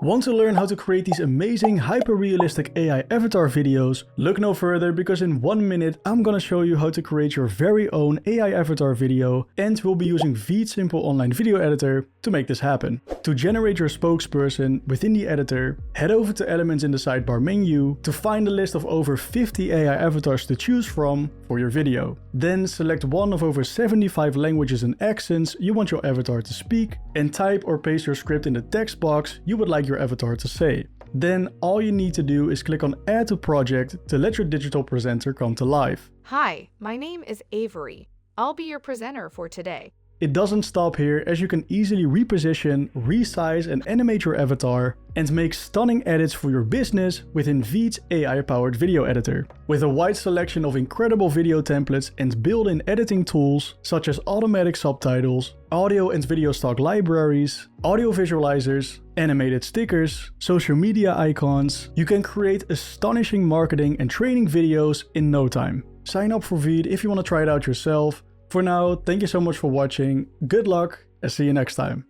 Want to learn how to create these amazing hyper-realistic AI avatar videos? Look no further, because in 1 minute I'm gonna show you how to create your very own AI avatar video, and we'll be using VEED Simple Online Video Editor to make this happen. To generate your spokesperson within the editor, head over to Elements in the sidebar menu to find a list of over 50 AI avatars to choose from for your video. Then select one of over 75 languages and accents you want your avatar to speak, and type or paste your script in the text box you would like your avatar to say. Then all you need to do is click on Add to Project to let your digital presenter come to life. Hi, my name is Avery. I'll be your presenter for today. It doesn't stop here, as you can easily reposition, resize and animate your avatar and make stunning edits for your business within VEED's AI-powered video editor. With a wide selection of incredible video templates and built-in editing tools such as automatic subtitles, audio and video stock libraries, audio visualizers, animated stickers, social media icons, you can create astonishing marketing and training videos in no time. Sign up for VEED if you want to try it out yourself. For now, thank you so much for watching, good luck, and see you next time.